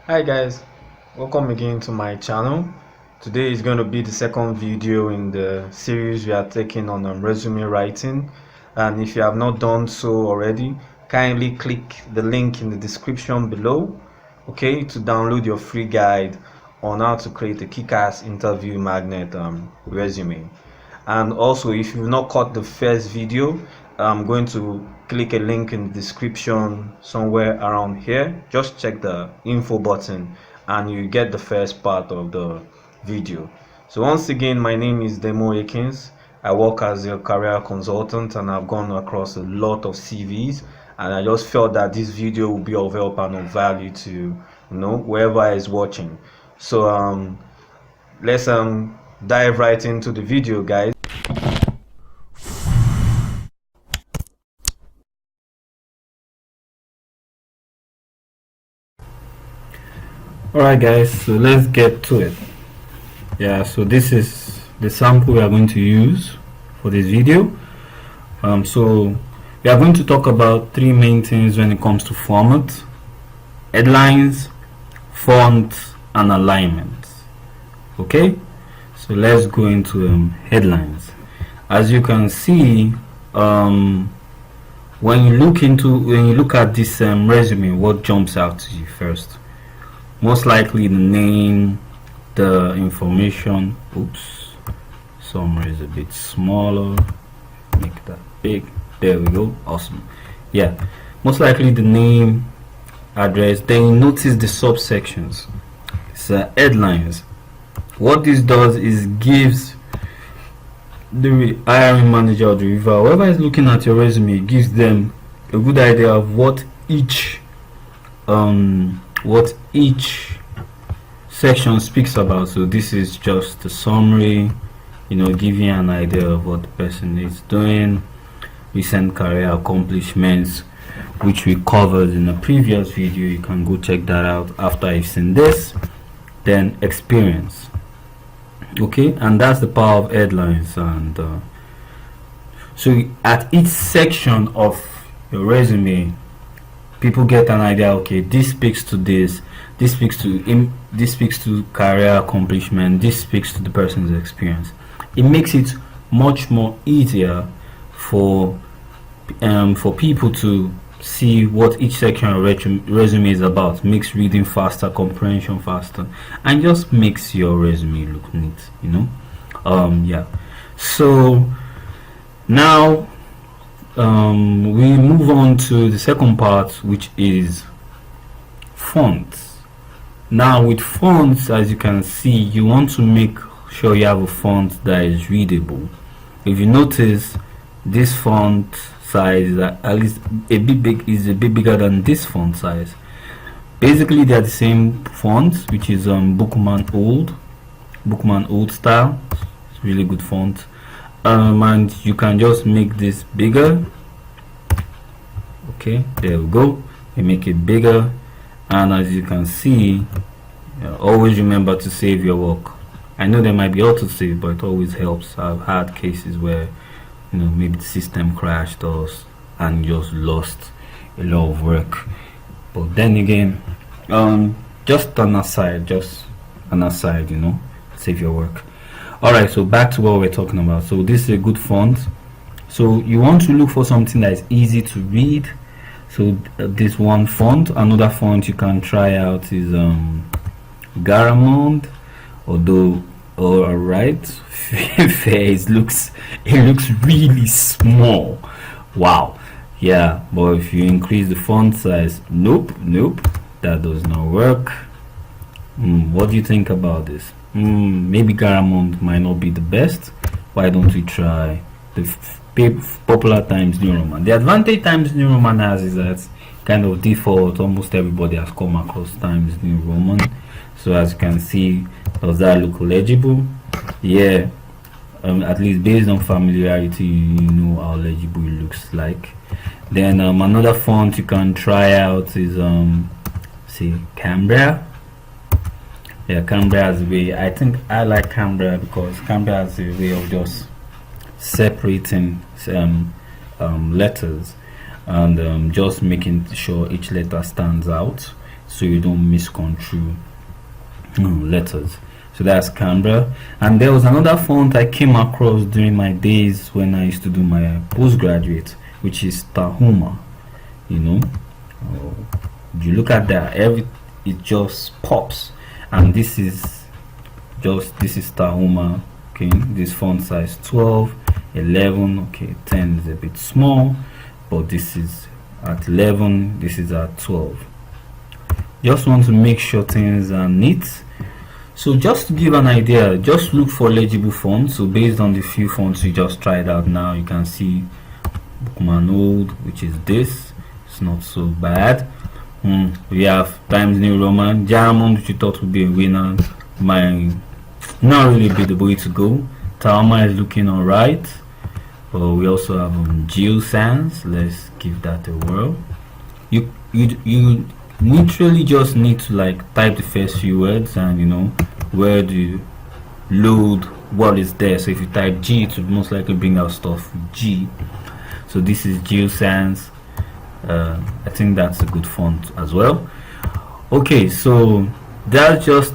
Hi guys, welcome again to my channel. Today is going to be the second video in the series we are taking on resume writing, and if you have not done so already, kindly click the link in the description below, okay, to download your free guide on how to create a kick-ass interview magnet resume. And also, if you've not caught the first video, I'm going to click a link in the description somewhere around here. Just check the info button and you get the first part of the video. So once again, my name is Damo Akins. I work as a career consultant and I've gone across a lot of CVs, and I just felt that this video will be of help and of value to whoever is watching. So let's dive right into the video, guys. Alright guys, so let's get to it. So this is the sample we are going to use for this video. So we are going to talk about three main things when it comes to format: headlines, font, and alignment. Okay, so let's go into headlines. As you can see, when you look at this resume, what jumps out to you first? Most likely the name, the information. Oops, summary is a bit smaller, make that big. There we go. Awesome. Yeah, most likely the name, address. Then you notice the subsections. It's headlines. What this does is gives the hiring manager or the reviewer, whoever is looking at your resume, gives them a good idea of what each section speaks about. So this is just a summary, give you an idea of what the person is doing. Recent career accomplishments, which we covered in a previous video. You can go check that out after you've seen this. Then experience. Okay, and that's the power of headlines. And so at each section of your resume, people get an idea. Okay, this speaks to this speaks to career accomplishment, this speaks to the person's experience. It makes it much more easier for people to see what each section of resume is about. Makes reading faster, comprehension faster, and just makes your resume look neat. So now we move on to the second part, which is fonts. Now with fonts, as you can see, you want to make sure you have a font that is readable. If you notice, this font size is at least a bit bigger than this font size. Basically they are the same font, which is Bookman Old style. It's really good font. And you can just make this bigger. Okay, there we go. You make it bigger, and as you can see, always remember to save your work. I know there might be autosave, but it always helps. I've had cases where maybe the system crashed or and just lost a lot of work. But then again, just an aside, save your work. Alright, so back to what we're talking about. So this is a good font. So you want to look for something that is easy to read. So this one font. Another font you can try out is Garamond, although alright, it looks really small. Wow. Yeah, but if you increase the font size, nope, that does not work. What do you think about this? Maybe Garamond might not be the best. Why don't we try the popular Times New Roman? The advantage Times New Roman has is that kind of default, almost everybody has come across Times New Roman. So as you can see, does that look legible? Yeah, at least based on familiarity, you know how legible it looks like. Then another font you can try out is Cambria. Yeah, Cambria has a way. I think I like Cambria because Cambria has a way of just separating letters and just making sure each letter stands out. so you don't misconstrue letters. So that's Canberra. And there was another font I came across during my days when I used to do my postgraduate, which is Tahoma. You look at that, it just pops. And this is Tahoma. Okay, this font size 12, 11, okay, 10 is a bit small, but this is at 11, this is at 12. Just want to make sure things are neat. So just to give an idea, just look for legible fonts. So based on the few fonts you just tried out now, you can see Bookman Old, which is this. It's not so bad. We have Times New Roman, Diamond, which you thought would be a winner, might not really be the way to go. Talma is looking alright. But we also have Geo Sans. Let's give that a whirl. You literally just need to like type the first few words, and where do you load what is there. So if you type G, it will most likely bring out stuff with G. So this is Geo Sans. I think that's a good font as well. Okay, so that's just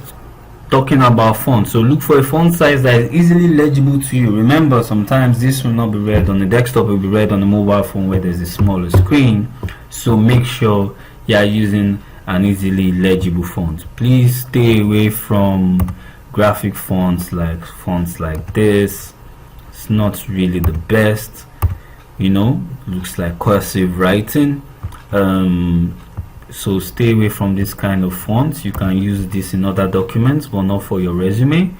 talking about font. So look for a font size that is easily legible to you. Remember, sometimes this will not be read on the desktop, it will be read on the mobile phone where there's a smaller screen. So make sure you are using an easily legible font. Please stay away from graphic fonts like this. It's not really the best. Looks like cursive writing. So stay away from this kind of fonts. You can use this in other documents, but not for your resume.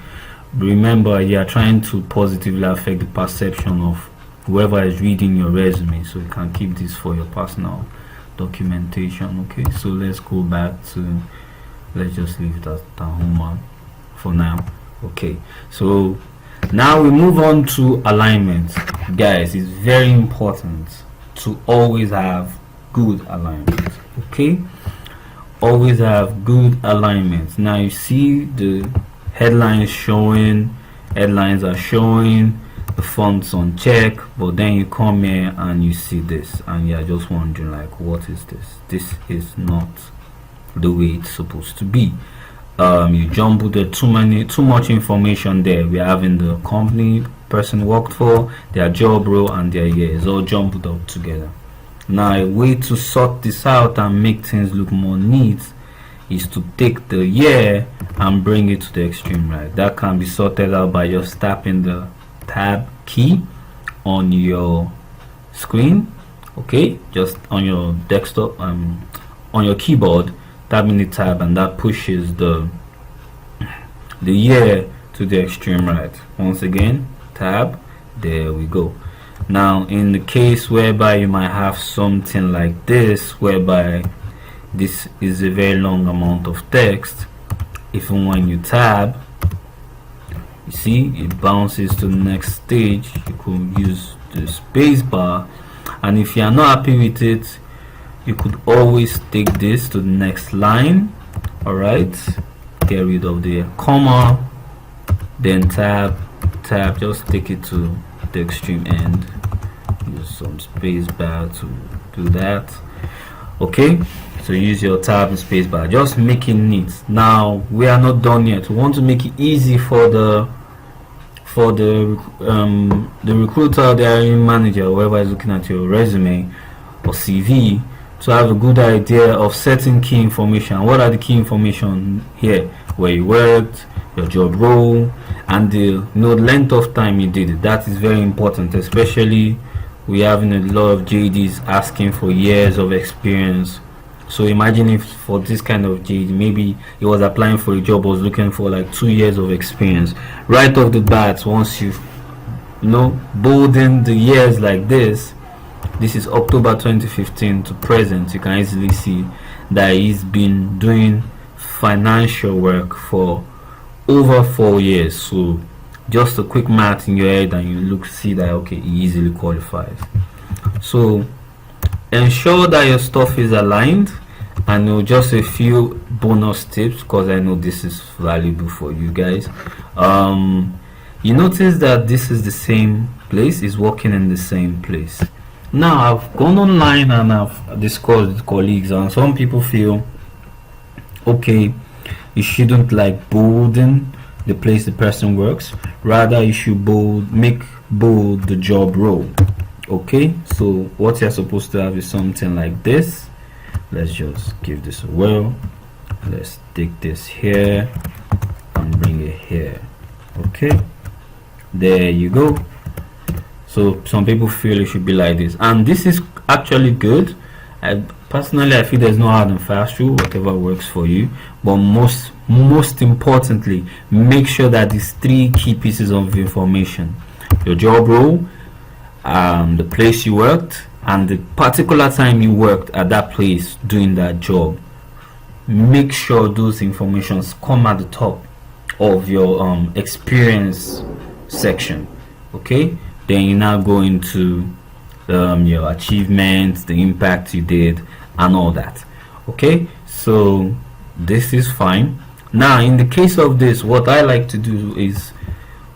Remember, you are trying to positively affect the perception of whoever is reading your resume, so you can keep this for your personal documentation. Okay, so let's go back to, let's just leave that Tahoma for now. Okay, so now we move on to alignment. Guys, it's very important to always have good alignment. Okay, always have good alignment. Now you see the headlines are showing, the fonts on check, but then you come here and you see this and you're just wondering like, what is this? This is not the way it's supposed to be. You jumbled too much information there. We're having the company person worked for, their job role, and their year is all jumbled up together. Now a way to sort this out and make things look more neat is to take the year and bring it to the extreme right. That can be sorted out by just tapping the tab key on your screen. Okay, just on your desktop, on your keyboard, tapping the tab, and that pushes the year to the extreme right. Once again, tab, there we go. Now in the case whereby you might have something like this, whereby this is a very long amount of text, even when you tab, you see it bounces to the next stage. You could use the space bar, and if you are not happy with it, you could always take this to the next line. Alright, get rid of the comma, then tab, just take it to the extreme end. Use some space bar to do that. Okay, so use your tab and space bar, just make it neat. Now we are not done yet. We want to make it easy for the recruiter, the hiring manager, whoever is looking at your resume or CV, to have a good idea of certain key information. What are the key information here? Where you worked, your job role, and the length of time you did it. That is very important, especially we having a lot of JDs asking for years of experience. So imagine if for this kind of JD, maybe he was applying for a job, was looking for like 2 years of experience. Right off the bat, once you bolden the years like this is October 2015 to present, you can easily see that he's been doing financial work for over 4 years. So just a quick math in your head and you see that okay, he easily qualifies. So ensure that your stuff is aligned, and just a few bonus tips, because I know this is valuable for you guys. You notice that this is the same place, is working in the same place. Now I've gone online and I've discussed with colleagues, and some people feel okay, you shouldn't like bolden the place the person works. Rather, you should make bold the job role. Okay, so what you're supposed to have is something like this. Let's just give this a whirl. Let's take this here and bring it here. Okay, there you go. So some people feel it should be like this, and this is actually good. Personally, I feel there's no hard and fast rule, whatever works for you. But most importantly, make sure that these three key pieces of information: your job role, the place you worked, and the particular time you worked at that place doing that job. Make sure those informations come at the top of your experience section. Okay, then you now go into your achievements, the impact you did, and all that. Okay, so this is fine. Now in the case of this, what I like to do is,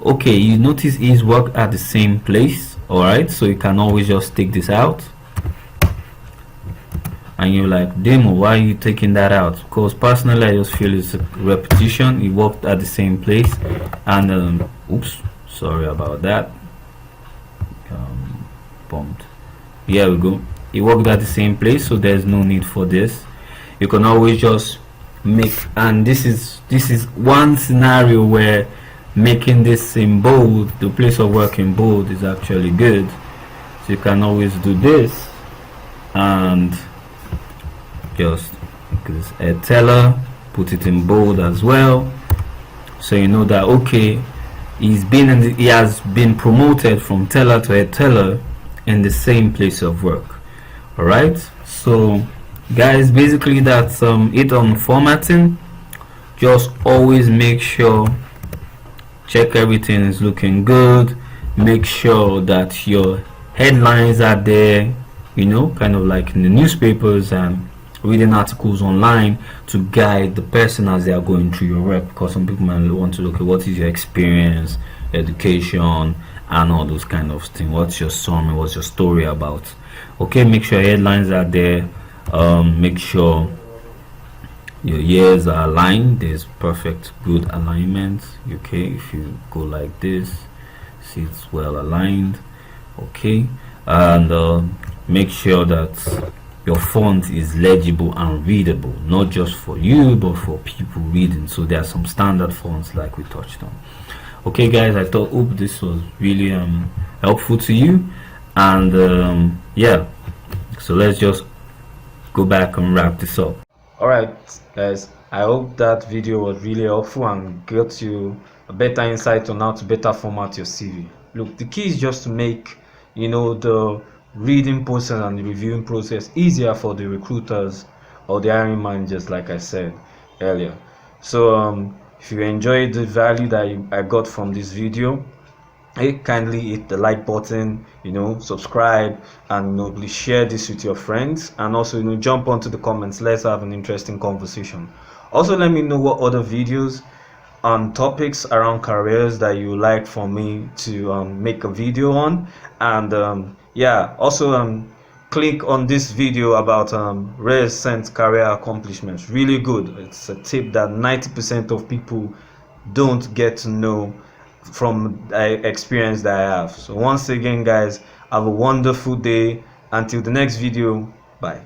okay, you notice he's worked at the same place. All right, so you can always just take this out, and you're like, Damo, why are you taking that out? Because personally I just feel it's a repetition. He worked at the same place, and oops, sorry about that. Bumped. Here we go. He worked at the same place, so there's no need for this. You can always just make, and this is one scenario where making this in bold, the place of work in bold, is actually good. So you can always do this and just because a teller, put it in bold as well, so you know that okay, he has been promoted from teller to a teller in the same place of work. All right, so guys, basically that's it on formatting. Just always make sure, check everything is looking good, make sure that your headlines are there, you know, kind of like in the newspapers and reading articles online, to guide the person as they are going through your work. Because some people might want to look at what is your experience, education, and all those kind of things. What's your summary, what's your story about? Okay, make sure headlines are there. Make sure your years are aligned. There's perfect good alignment. Okay, if you go like this, see it's well aligned. Okay, and make sure that your font is legible and readable, not just for you but for people reading. So there are some standard fonts like we touched on. Okay guys, I hope this was really helpful to you, and yeah, so let's just go back and wrap this up. Alright guys, I hope that video was really helpful and got you a better insight on how to better format your CV. Look, the key is just to make, you know, the reading process and the reviewing process easier for the recruiters or the hiring managers, like I said earlier. So if you enjoyed the value that I got from this video, kindly hit the like button, you know, subscribe, and you know, please share this with your friends, and also, you know, jump onto the comments. Let's have an interesting conversation. Also, let me know what other videos on topics around careers that you like for me to make a video on, and yeah, also click on this video about recent career accomplishments. Really good. It's a tip that 90% of people don't get to know from the experience that I have. So once again guys, have a wonderful day. Until the next video, bye.